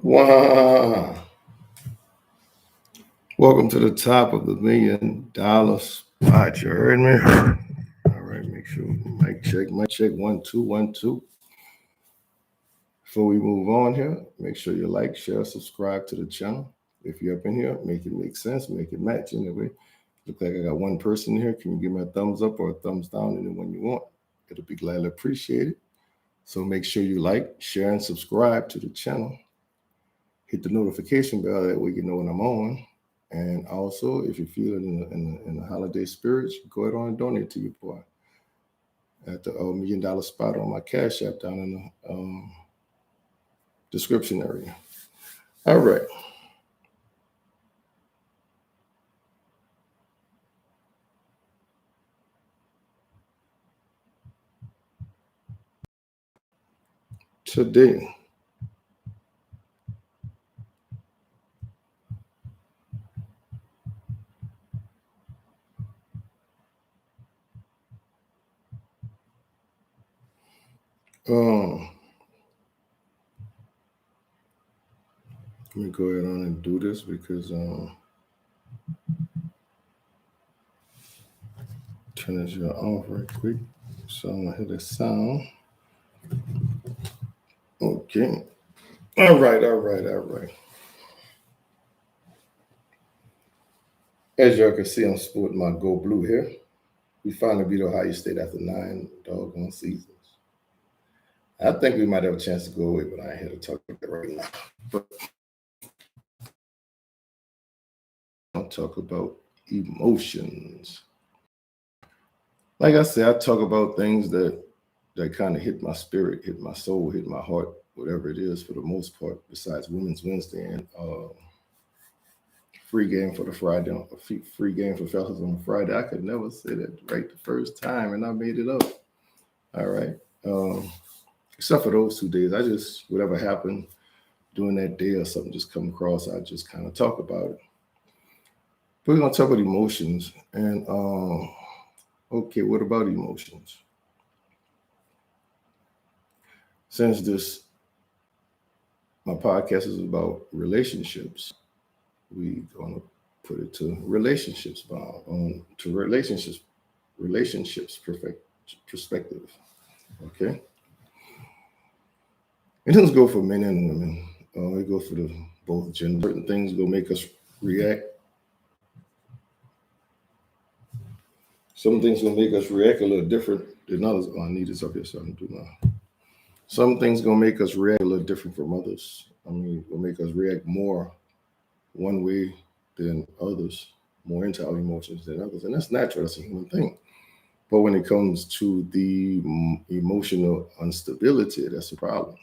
Wow. Welcome to the top of the $1 million spot. You heard me? All right, make sure mic check 1 2 1 2. Before we move on here, make sure you like, share, subscribe to the channel. If you're up in here, make it make sense, make it match anyway. Look like I got one person here. Can you give me a thumbs up or a thumbs down, anyone you want? It'll be gladly appreciated. So make sure you like, share, and subscribe to the channel. Hit the notification bell, that way you know when I'm on. And also, if you feel in the holiday spirits, go ahead on and donate to your boy at the $1 million spot on my Cash App down in the description area. All right. Today, let me go ahead on and do this because turn this off right quick. So I'm gonna hit the sound. Okay. All right. As y'all can see, I'm sporting my Go Blue here. We finally beat Ohio State after 9 doggone seasons. I think we might have a chance to go away, but I ain't here to talk about that right now. But I'll talk about emotions. Like I said, I talk about things that kind of hit my spirit, hit my soul, hit my heart, whatever it is for the most part, besides Women's Wednesday and free game for the Friday, free game for fellas on Friday. I could never say that right the first time, and I made it up. All right. Except for those 2 days, I just, whatever happened during that day or something just come across, I just kind of talk about it. But we're going to talk about emotions. And, okay, what about emotions? Since my podcast is about relationships, we're going to put it to relationships, perspective. Okay. It doesn't go for men and women. It goes for both genders. Certain things will make us react. Some things will make us react a little different than others. Oh, I need this up here so I can do now. Some things gonna make us react a little different from others. I mean, will make us react more one way than others, more into our emotions than others. And that's natural, that's a human thing. But when it comes to the emotional instability, that's a problem.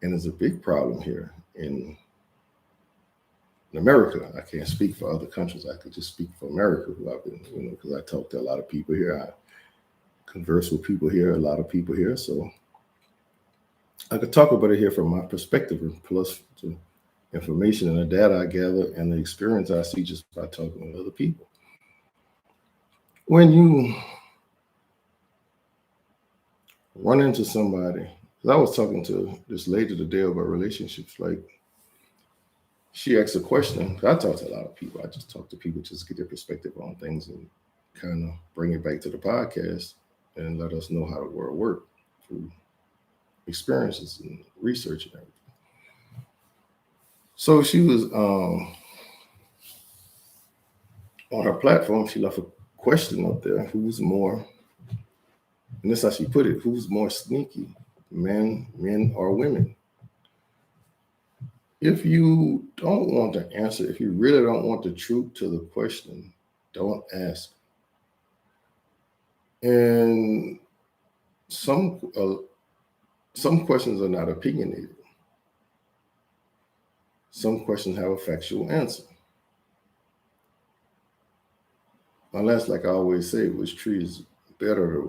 And it's a big problem here in America. I can't speak for other countries. I could just speak for America, who I've been, because I talk to a lot of people here. I converse with people here, a lot of people here. So I could talk about it here from my perspective, and plus the information and the data I gather and the experience I see just by talking with other people. When you run into somebody, because I was talking to this lady today about relationships, like she asked a question. I talk to a lot of people. I just talk to people just to get their perspective on things and kind of bring it back to the podcast and let us know how the world works through experiences and research and everything. So she was on her platform. She left a question up there: who's more? And this is how she put it: who's more sneaky, men or women? If you don't want to answer, if you really don't want the truth to the question, don't ask. And some questions are not opinionated. Some questions have a factual answer. Unless, like I always say, which tree is better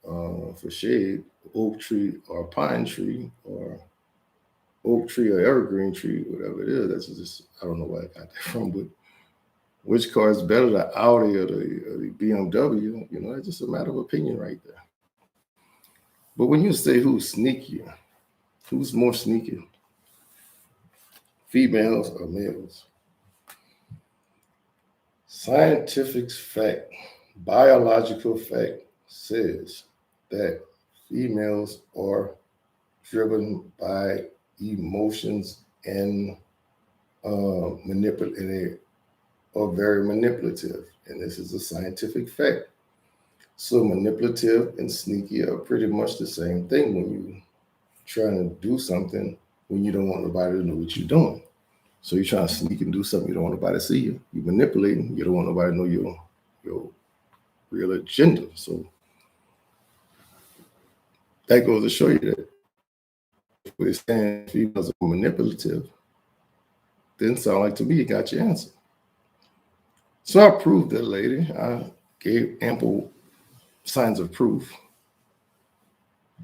for shade, oak tree or pine tree, or oak tree or evergreen tree, whatever it is. That's just, I don't know where I got that from, but which car is better, the Audi or the BMW? It's just a matter of opinion right there. But when you say who's sneakier, who's more sneaky? females or males. Scientific fact, biological fact says that females are driven by emotions and manipulative or very manipulative. And this is a scientific fact. So manipulative and sneaky are pretty much the same thing when you're trying to do something when you don't want nobody to know what you're doing. So you're trying to sneak and do something you don't want nobody to see you. You're manipulating. You don't want nobody to know your real agenda. So that goes to show you that if we're saying females are manipulative, didn't sound like to me you got your answer. So I proved that lady. I gave ample signs of proof.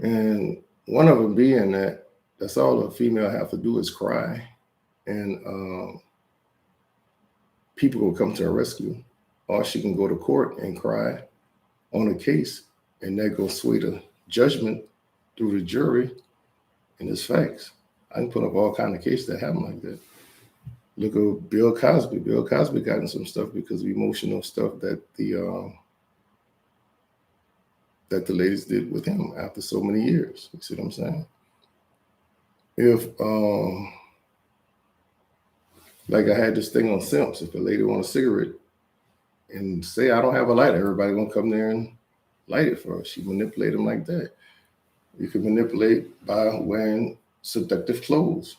And one of them being that that's all a female have to do is cry. And people will come to her rescue. Or she can go to court and cry on a case, and that goes sway the judgment through the jury, and it's facts. I can put up all kind of cases that happen like that. Look at Bill Cosby. Bill Cosby got in some stuff because of emotional stuff that the ladies did with him after so many years. You see what I'm saying? If like I had this thing on Simps, if a lady wants a cigarette and say I don't have a lighter, everybody gonna come there and light it for her. She manipulate them like that. You can manipulate by wearing seductive clothes,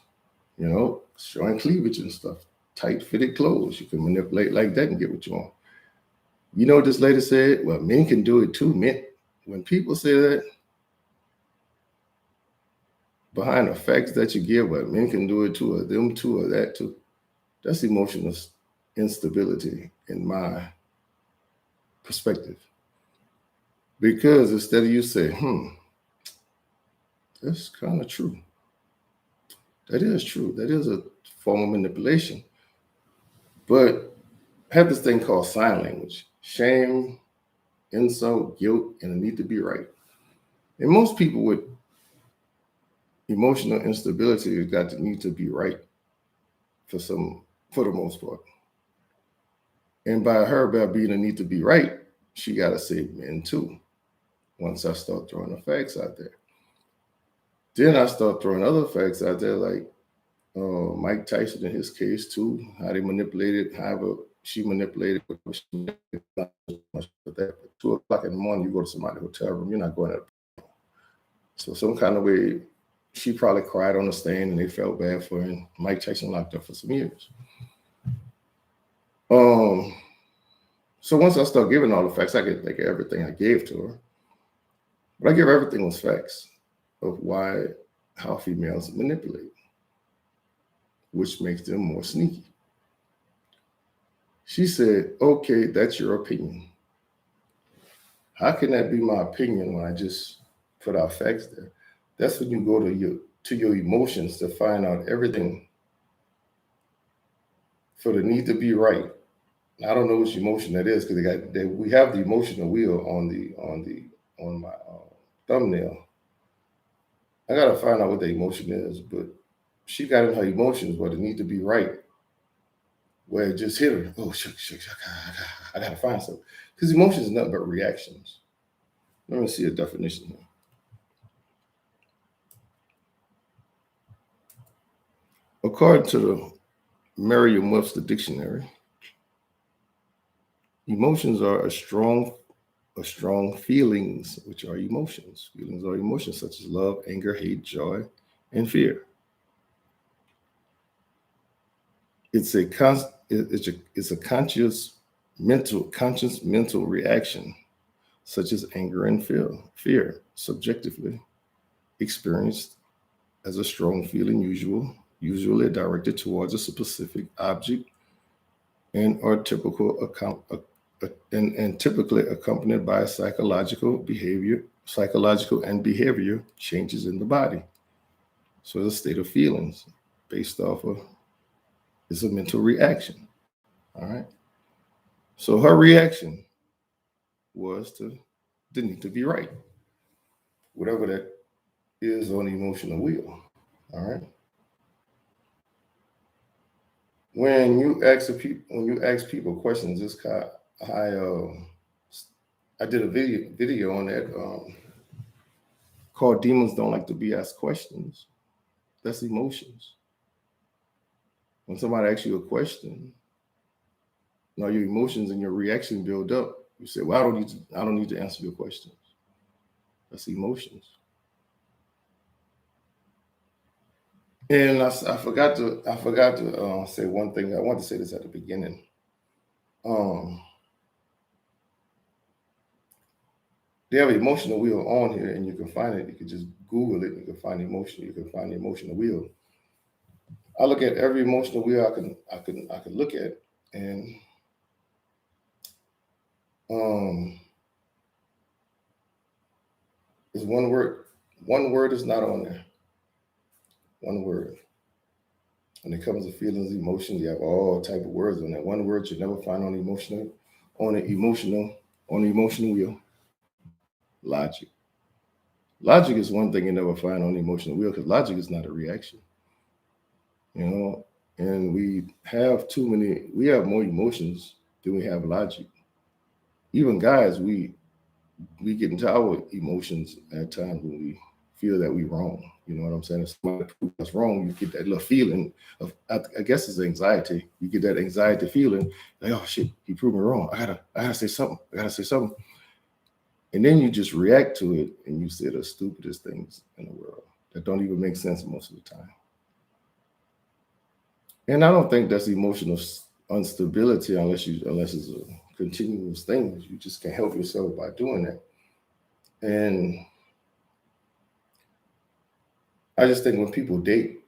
showing cleavage and stuff, tight fitted clothes. You can manipulate like that and get what you want. You know what this lady said? Well, men can do it too. Men, when people say that, behind the facts that you give, well, men can do it too, or them too, or that too, that's emotional instability in my perspective. Because instead of you say, that's kind of true. That is true. That is a form of manipulation. But I have this thing called sign language: shame, insult, guilt, and a need to be right. And most people with emotional instability have got the need to be right for the most part. And by being a need to be right, she got to save men too. Once I start throwing the facts out there. Then I start throwing other facts out there, like Mike Tyson in his case too, how they manipulated, however she manipulated, but not much of that. But 2 o'clock in the morning, you go to somebody's hotel room, you're not going to. So some kind of way, she probably cried on the stand and they felt bad for her. And Mike Tyson locked up for some years. So once I start giving all the facts, I get like everything I gave to her. But I give everything with facts of how females manipulate, which makes them more sneaky. She said, okay, that's your opinion. How can that be my opinion when I just put out facts there? That's when you go to your emotions to find out everything for the need to be right. I don't know which emotion that is because we have the emotional wheel on my thumbnail. I gotta find out what the emotion is, but she got in her emotions where the need to be right, where it just hit her. Oh, shuck, I gotta find something. Because emotions is nothing but reactions. Let me see a definition here. According to the Merriam-Webster dictionary, emotions are strong feelings, which are emotions. Feelings are emotions such as love, anger, hate, joy, and fear. It's a conscious mental reaction, such as anger and fear, subjectively experienced as a strong feeling, usually directed towards a specific object, and are typically accompanied by psychological and behavior changes in the body. So the state of feelings based off of is a mental reaction. All right. So her reaction was to the need to be right, whatever that is on the emotional wheel. All right. when you ask people questions, this kind I did a video on that called "Demons Don't Like to Be Asked Questions." That's emotions. When somebody asks you a question, now your emotions and your reaction build up. You say, "Well, I don't need to answer your questions." That's emotions. And I forgot to say one thing. I want to say this at the beginning. Um, they have an emotional wheel on here, and you can find it. You can just Google it. You can find emotion. You can find the emotional wheel. I look at every emotional wheel I can look at, and um, there's one word. One word is not on there. One word. When it comes to feelings, emotions, you have all type of words on that. One word you never find on the emotional wheel. Logic. Logic is one thing you never find on the emotional wheel because logic is not a reaction. You know, and we have more emotions than we have logic. Even guys, we get into our emotions at times when we feel that we're wrong. You know what I'm saying? If somebody proves us wrong, you get that little feeling of, I guess it's anxiety. You get that anxiety feeling like, oh shit, he proved me wrong. I gotta say something. I gotta say something. And then you just react to it and you say the stupidest things in the world that don't even make sense most of the time. And I don't think that's emotional instability unless it's a continuous thing. You just can't help yourself by doing that. And I just think when people date,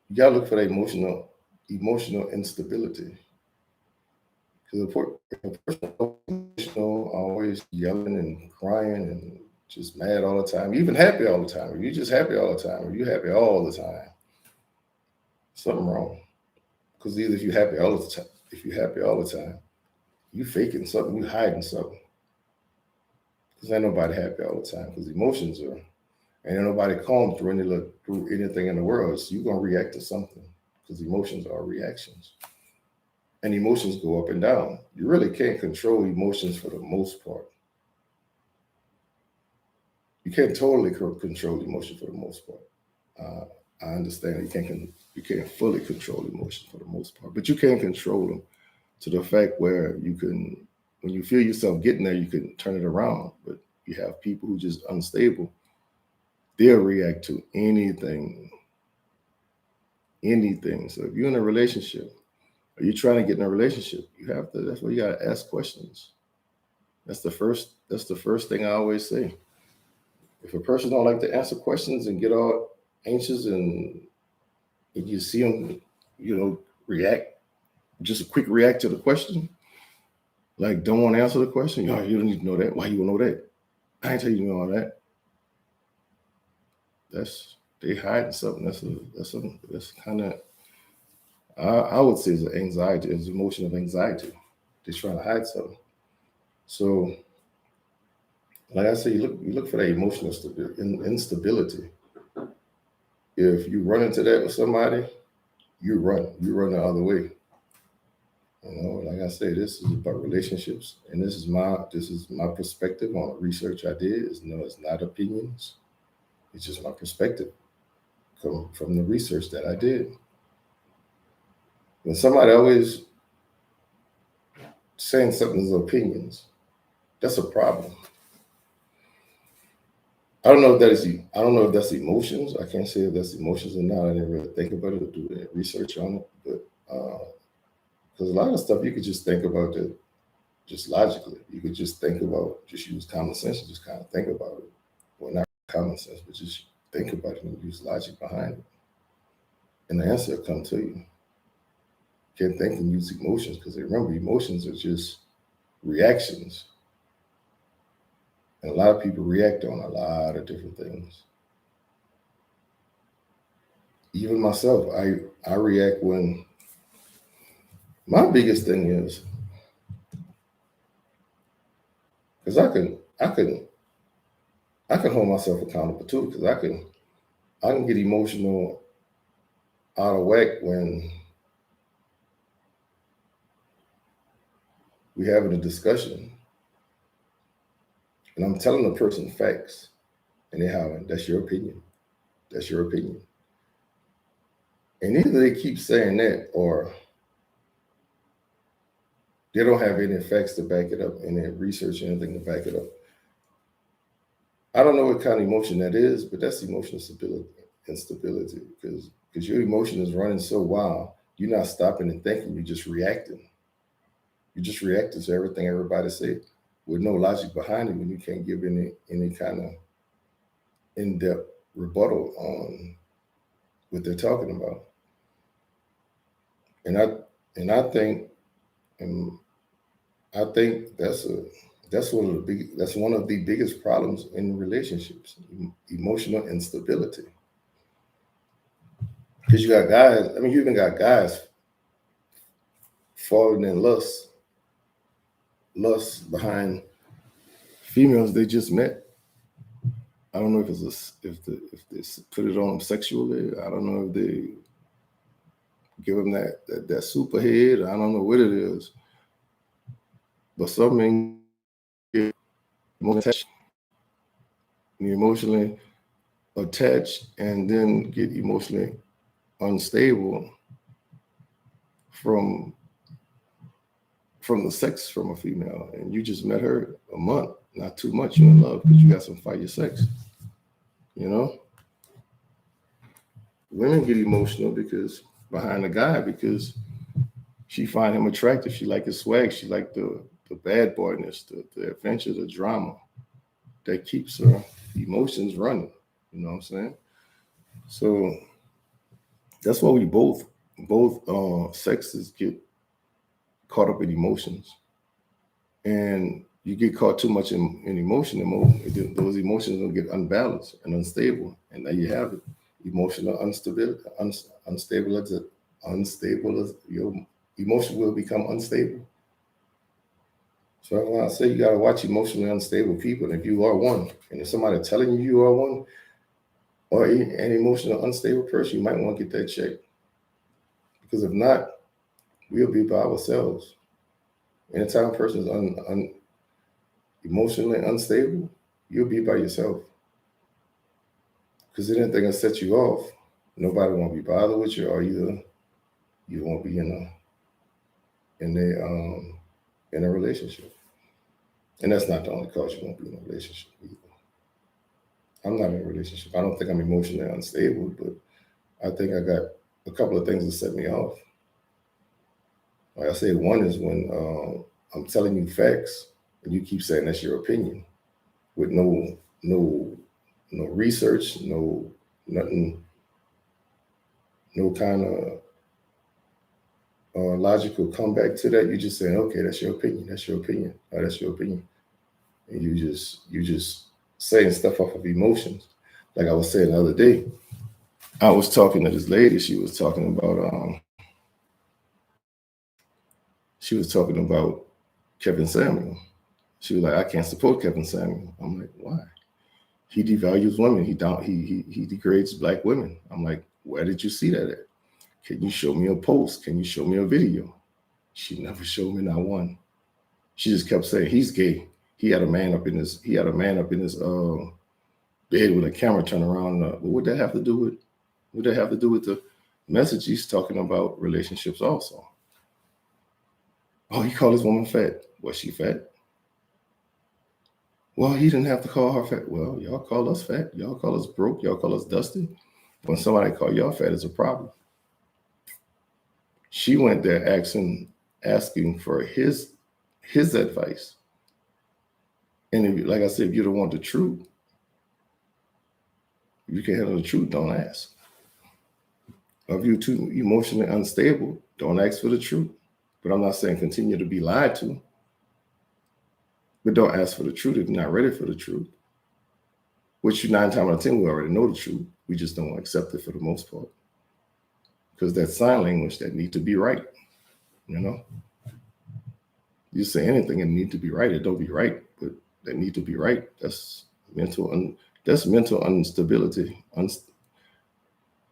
you gotta look for that emotional instability. Because if a person is emotional, always yelling and crying and just mad all the time, even happy all the time, or you just happy all the time, or you happy all the time, something wrong. Because either if you happy all the time, you faking something, you hiding something. Because ain't nobody happy all the time. Because emotions are, ain't nobody calm through anything in the world. So you're gonna react to something. Because emotions are reactions. And emotions go up and down. You really can't control emotions for the most part. You can't totally control emotion for the most part. I understand you can't fully control emotions for the most part, but you can control them to the fact where you can, when you feel yourself getting there, you can turn it around. But you have people who just unstable. They'll react to anything, anything. So if you're in a relationship, or you're trying to get in a relationship, you have to. That's why you gotta ask questions. That's the first. That's the first thing I always say. If a person don't like to answer questions and get all anxious and you see them, react, just a quick react to the question, like don't want to answer the question. You don't need to know that. Why you want to know that? I ain't tell you to know all that. That's they hiding something. That's kind of I would say it's anxiety, it's emotion of anxiety. They're trying to hide something. So, like I say, you look for that emotional instability. If you run into that with somebody, you run the other way. Like I say, this is about relationships, and this is my perspective on the research I did. It's not opinions. It's just my perspective from the research that I did. When somebody always saying something's opinions, that's a problem. I don't know if that's emotions. I can't say if that's emotions or not. I didn't really think about it or do that research on it, but because a lot of stuff you could just think about it just logically. You could just think about, just use common sense and just kind of think about it. Well, not common sense, but just think about it and use logic behind it. And the answer will come to you. You can't think and use emotions because remember, emotions are just reactions. And a lot of people react on a lot of different things. Even myself, I react when my biggest thing is because I can hold myself accountable too because I can get emotional out of whack when we're having a discussion, and I'm telling the person facts, and they're hollering, "That's your opinion. That's your opinion." And either they keep saying that, or they don't have any facts to back it up, any research, anything to back it up. I don't know what kind of emotion that is, but that's emotional stability, instability, because your emotion is running so wild, you're not stopping and thinking, you're just reacting. You're just reacting to everything everybody said with no logic behind it, when you can't give any kind of in-depth rebuttal on what they're talking about. And I think, and I think that's one of the biggest problems in relationships, emotional instability. Because you got guys, I mean, you even got guys falling in lust behind females they just met. I don't know if if they put it on them sexually. I don't know if they give them that super head. I don't know what it is. But some men get emotionally attached and then get emotionally unstable from the sex from a female, and you just met her a month, not too much, you're in love because you got some fire sex. You know, women get emotional because behind a guy because she find him attractive. She like his swag. She like the bad boyness, the adventure, the drama that keeps her emotions running. You know what I'm saying? So that's why we both sexes get caught up in emotions, and you get caught too much in emotion, those emotions will get unbalanced and unstable, and now you have it, emotional instability, unstable. Your emotion will become unstable. So when I say you got to watch emotionally unstable people, and if you are one, and if somebody telling you are one, or an emotional unstable person, you might want to get that checked, because if not, we'll be by ourselves. Anytime a person is emotionally unstable, you'll be by yourself. Because anything that sets you off, nobody won't be bothered with you, or either you won't be in a relationship. And that's not the only cause you won't be in a relationship either. I'm not in a relationship. I don't think I'm emotionally unstable, but I think I got a couple of things that set me off. Like I said, one is when I'm telling you facts and you keep saying that's your opinion with no research, nothing, no kind of logical comeback to that. You just saying, okay, that's your opinion. That's your opinion. Oh, that's your opinion. And you just saying stuff off of emotions. Like I was saying the other day, I was talking to this lady. She was talking about Kevin Samuel. She was like, I can't support Kevin Samuel. I'm like, why? He devalues women. He degrades black women. I'm like, where did you see that at? Can you show me a post? Can you show me a video? She never showed me not one. She just kept saying he's gay. He had a man up in his bed with a camera turned around. But what that have to do with? What that have to do with the message he's talking about relationships also? Oh, he called this woman fat. Was she fat? Well, he didn't have to call her fat. Well, y'all call us fat. Y'all call us broke. Y'all call us dusty. When somebody call y'all fat, it's a problem. She went there asking for his advice. And if, like I said, if you don't want the truth, if you can't handle the truth, don't ask. Or if you're too emotionally unstable, don't ask for the truth. But I'm not saying continue to be lied to. But don't ask for the truth if you're not ready for the truth. Which 9 times out of 10, we already know the truth. We just don't accept it for the most part. Because that sign language that need to be right, you know? You say anything and need to be right, it don't be right, but that need to be right. That's mental instability.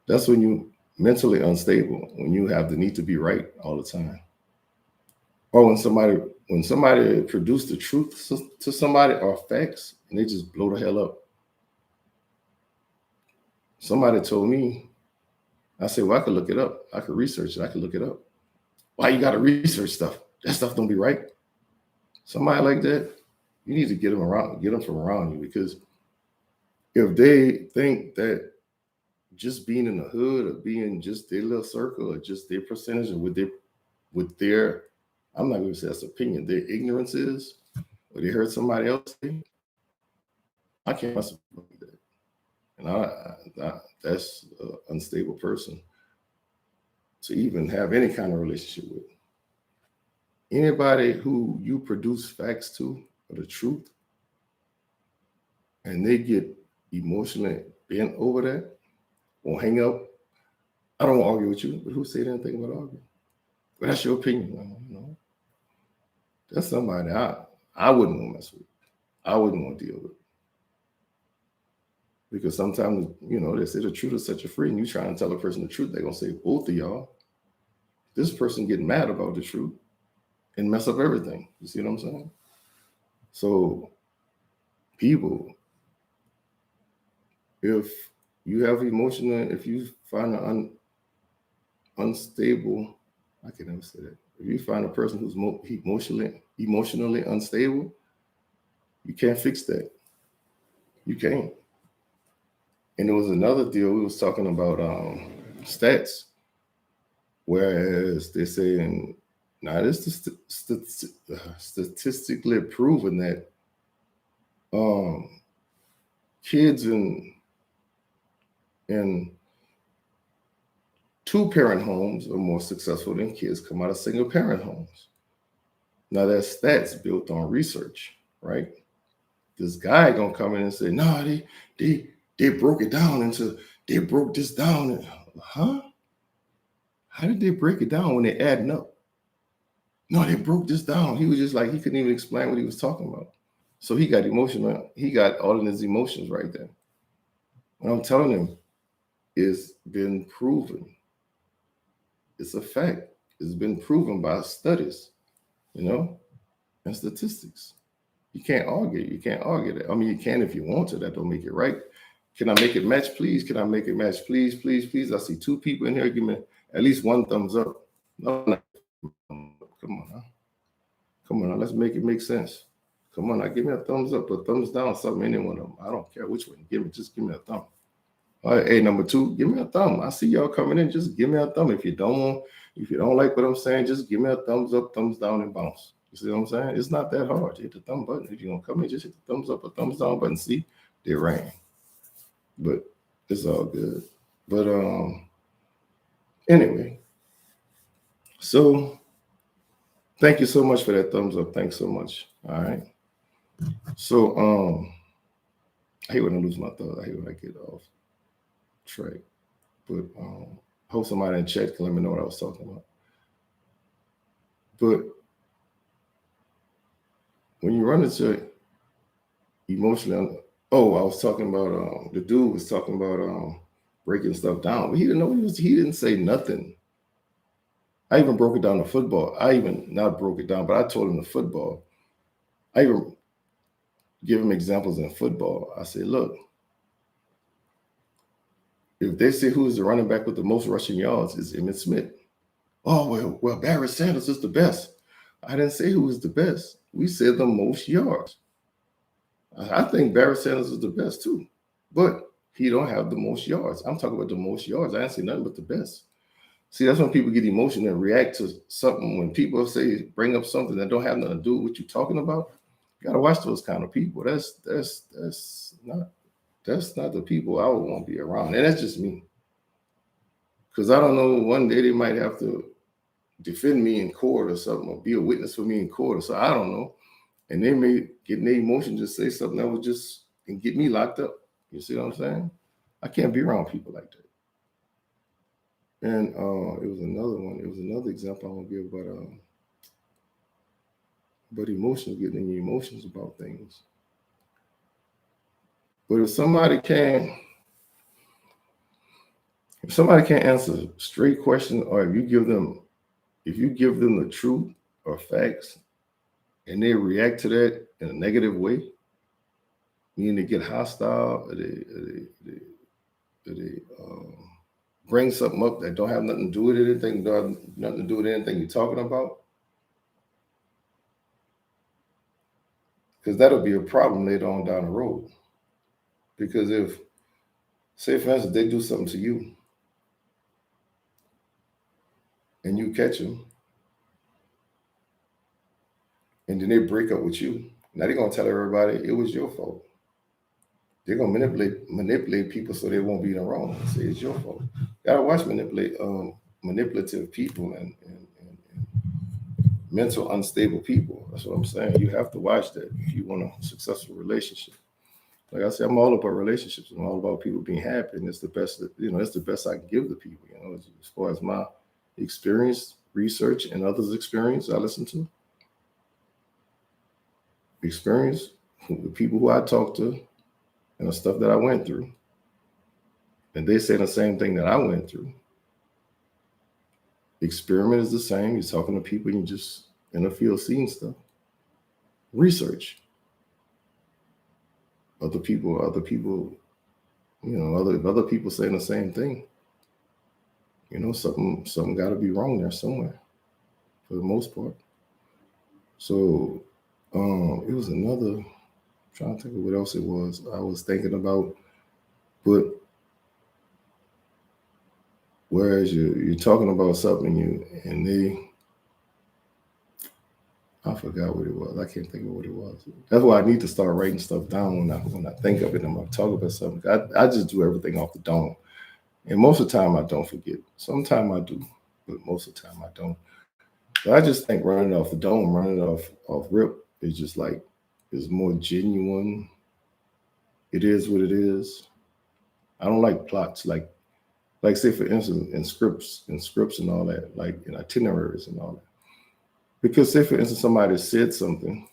That's when you mentally unstable, when you have the need to be right all the time. Or when somebody when somebody produced the truth to somebody or facts, and they just blow the hell up. Somebody told me, I said, well, I could look it up. I could research it. I could look it up. Why you got to research stuff? That stuff don't be right. Somebody like that, you need to get them from around you, because if they think that just being in the hood or being just their little circle or just their percentage or with their, I'm not going to say that's opinion, their ignorance is, or they heard somebody else say, I can't mess with that. And that's an unstable person to even have any kind of relationship with. Anybody who you produce facts to or the truth, and they get emotionally bent over that, or hang up. I don't argue with you, but who said anything about arguing? But that's your opinion. You know, that's somebody I wouldn't want to mess with. I wouldn't want to deal with. Because sometimes, you know, they say the truth will set you free, and you try and tell a person the truth, they're gonna say, both of y'all, this person getting mad about the truth and mess up everything. You see what I'm saying? So people, if you have emotional, if you find an unstable, I can never say that. If you find a person who's emotionally unstable, you can't fix that. You can't. And there was another deal, we was talking about stats, whereas they're saying, now this is statistically proven that kids in two-parent homes are more successful than kids come out of single-parent homes. Now that's stats built on research, right? This guy gonna come in and say, no, they broke it down into, they broke this down. And, huh? How did they break it down when they're adding up? No, they broke this down. He was just like, he couldn't even explain what he was talking about. So he got emotional. He got all of his emotions right there. What I'm telling him is been proven. It's a fact. It's been proven by studies, you know, and statistics. You can't argue. You can't argue that. I mean, you can if you want to. That don't make it right. Can I make it match, please? Can I make it match, please, please, please? I see two people in here. Give me at least one thumbs up. No, come on now. Come on now. Let's make it make sense. Come on now. Give me a thumbs up or thumbs down, something, any one of them. I don't care which one. Just give me a thumb. All right, hey, number two, give me a thumb. I see y'all coming in. Just give me a thumb. If you don't like what I'm saying, just give me a thumbs up, thumbs down, and bounce. You see what I'm saying? It's not that hard. Hit the thumb button. If you're gonna come in, just hit the thumbs up or thumbs down button. See, they rang. But it's all good. But anyway, so thank you so much for that thumbs up. Thanks so much. All right. So I hate when I lose my thought. I hate when I get off track. But I hope somebody in chat can let me know what I was talking about. But when you run into emotionally, I was talking about the dude was talking about breaking stuff down, but he didn't know he didn't say nothing. I even broke it down to football. I even not broke it down, but I told him the football. I even give him examples in football. I said, look, if they say who's the running back with the most rushing yards, is Emmitt Smith. Oh, well, Barry Sanders is the best. I didn't say who was the best. We said the most yards. I think Barry Sanders is the best too, but he don't have the most yards. I'm talking about the most yards. I didn't say nothing but the best. See, that's when people get emotional and react to something. When people bring up something that don't have nothing to do with what you're talking about, you gotta watch those kind of people. That's not the people I would want to be around. And that's just me. Because I don't know, one day they might have to defend me in court or something, or be a witness for me in court. So I don't know. And they may get in their emotion, just say something that would just and get me locked up. You see what I'm saying? I can't be around people like that. And it was another one. It was another example I want to give about emotions, getting in your emotions about things. But if somebody can't answer straight questions, or if you give them the truth or facts, and they react to that in a negative way, meaning they get hostile, or they bring something up that don't have nothing to do with anything, don't have nothing to do with anything you're talking about, because that'll be a problem later on down the road. Because if, say for instance, they do something to you and you catch them, and then they break up with you, now they're gonna tell everybody it was your fault. They're gonna manipulate people so they won't be in the wrong. Say it's your fault. Gotta watch manipulative people and mental unstable people. That's what I'm saying. You have to watch that if you want a successful relationship. Like I said, I'm all about relationships. I'm all about people being happy, and it's the best. It's the best I can give the people. As far as my experience, research, and others' experience, I listen to experience, the people who I talk to, and the stuff that I went through, and they say the same thing that I went through. The experiment is the same. You're talking to people, and you just in the field seeing stuff. Research. Other people, other people saying the same thing. Something got to be wrong there somewhere, for the most part. So, it was another. I'm trying to think of what else it was I was thinking about, but whereas you're talking about something I forgot what it was. I can't think of what it was. That's why I need to start writing stuff down when I think of it. I'm gonna talk about something. I just do everything off the dome, and most of the time I don't forget. Sometimes I do, but most of the time I don't. So I just think running off the dome, running off rip is just like is more genuine. It is what it is. I don't like plots like say for instance in scripts and all that, like in itineraries and all that. Because say for instance somebody said something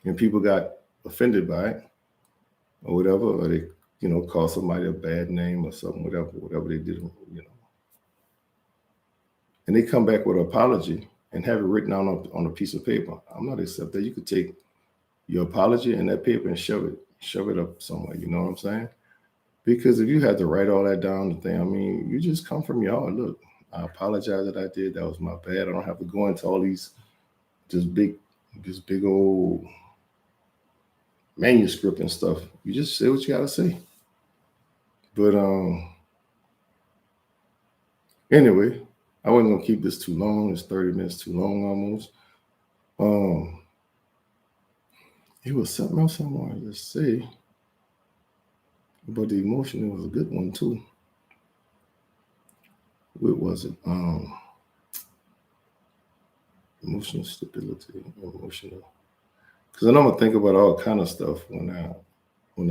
and people got offended by it or whatever, or they call somebody a bad name or something, whatever they did, and they come back with an apology and have it written down on a piece of paper. I'm not accept that. You could take your apology and that paper and shove it up somewhere. You know what I'm saying? Because if you had to write all that down, the thing, I mean, you just come from your heart. Look, I apologize that I did. That was my bad. I don't have to go into all these this big old manuscript and stuff. You just say what you gotta say. But anyway, I wasn't gonna keep this too long. It's 30 minutes too long almost. It was something else I wanted to say. But the emotion was a good one too. What was it? Emotional stability, emotional. Because I know I'm gonna think about all kind of stuff when I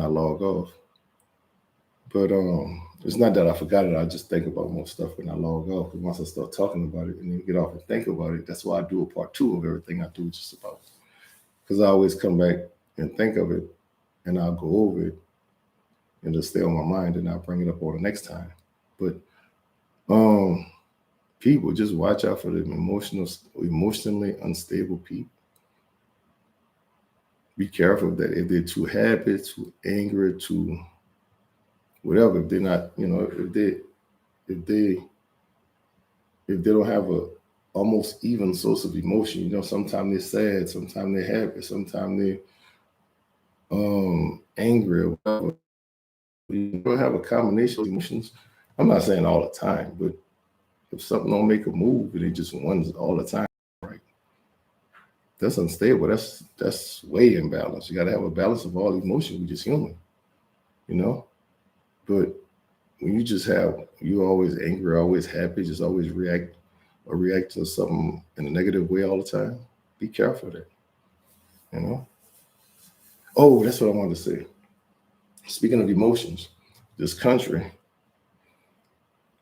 log off. But it's not that I forgot it. I just think about more stuff when I log off. Because once I start talking about it and then get off and think about it, that's why I do a part 2 of everything I do just about. Because I always come back and think of it, and I'll go over it, and it'll stay on my mind, and I'll bring it up on the next time. But people, just watch out for the emotionally unstable people. Be careful that if they're too happy, too angry, too whatever, if they're not, if they don't have a almost even source of emotion, sometimes they're sad, sometimes they're happy, sometimes they're angry or whatever. You don't have a combination of emotions. I'm not saying all the time, but if something don't make a move and it just runs all the time, right? That's unstable. That's way imbalanced. You got to have a balance of all emotion. We're just human, But when you're always angry, always happy, just always react to something in a negative way all the time, be careful of that, Oh, that's what I wanted to say. Speaking of emotions, this country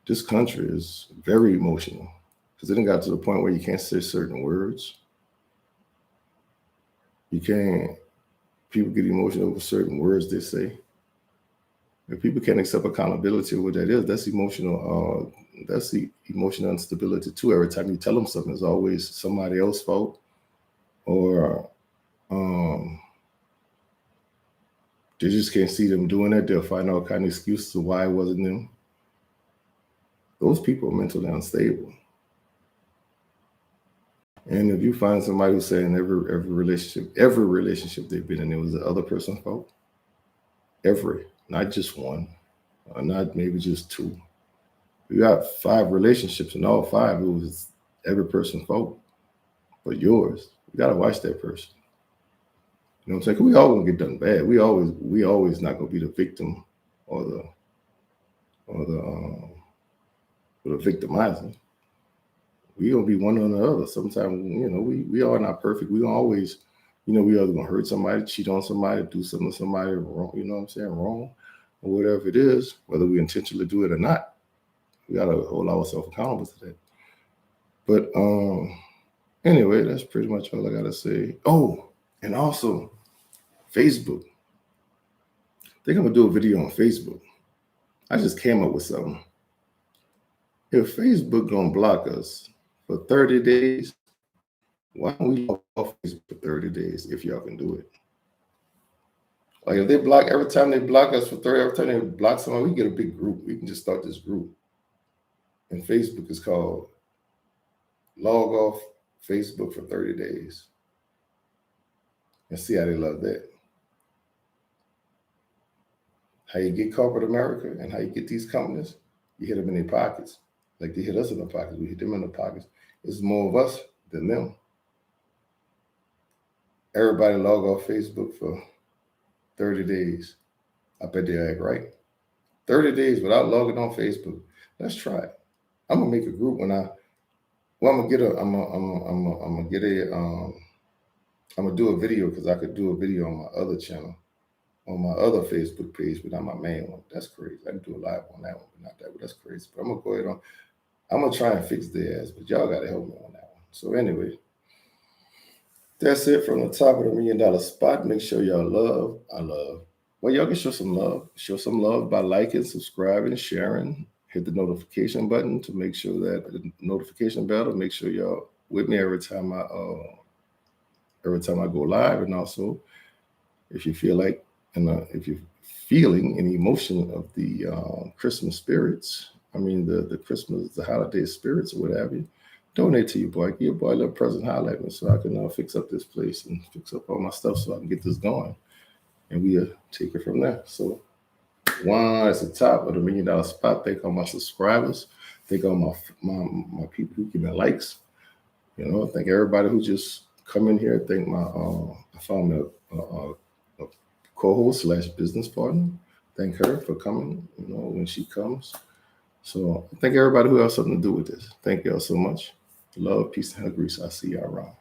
is very emotional because it done got to the point where you can't say certain words. You can't. People get emotional over certain words they say. If people can't accept accountability of what that is, that's emotional. That's the emotional instability too. Every time you tell them something, it's always somebody else's fault, or they just can't see them doing it. They'll find all kind of excuses to why it wasn't them. Those people are mentally unstable. And if you find somebody who's saying every relationship they've been in, it was the other person's fault, not just one, or not maybe just two. You got 5 relationships, and all 5 it was every person's fault, but yours. You gotta watch that person. You know what I'm saying? 'Cause we all gonna get done bad. We always not gonna be the victim or the victimizer. We gonna be one or the other. Sometimes, we are not perfect. We gonna always, we either gonna hurt somebody, cheat on somebody, do something to somebody wrong, you know what I'm saying, wrong, or whatever it is, whether we intentionally do it or not. We gotta hold ourselves accountable to that. But anyway, that's pretty much all I gotta say. Oh, and also Facebook. I think I'm gonna do a video on Facebook. I just came up with something. If Facebook gonna block us for 30 days, why don't we log off Facebook for 30 days if y'all can do it? Like if they block, every time they block us for 30, every time they block someone, we get a big group. We can just start this group. And Facebook is called Log Off Facebook for 30 days. And see how they love that. How you get corporate America and how you get these companies, you hit them in their pockets. Like they hit us in the pockets. We hit them in the pockets. It's more of us than them. Everybody log off Facebook for 30 days. I bet they act right. 30 days without logging on Facebook. Let's try it. I'm gonna make a group I'm gonna do a video, because I could do a video on my other channel, on my other Facebook page, but not my main one. That's crazy. I can do a live on that one, but not that one. That's crazy. But I'm gonna go ahead on. I'm gonna try and fix their ass, but y'all gotta help me on that one. So anyway, that's it from the top of the $1 Million Spot. Make sure y'all love. Well, y'all can show some love. Show some love by liking, subscribing, sharing. Hit the notification button to make sure that the notification bell to make sure y'all with me every time I go live. And also, if you feel like, and if you're feeling any emotion of the Christmas spirits, the Christmas, the holiday spirits, or what have you, donate to your boy. Give your boy a little present, holler at me, so I can fix up this place and fix up all my stuff so I can get this going. And we'll take it from there. So, it's the top of the $1 Million Spot. Thank all my subscribers. Thank all my people who give me likes. Thank everybody who just come in here. Thank I found a co-host / business partner. Thank her for coming, when she comes. So thank everybody who has something to do with this. Thank y'all so much. Love, peace, and grease. I'll see y'all around.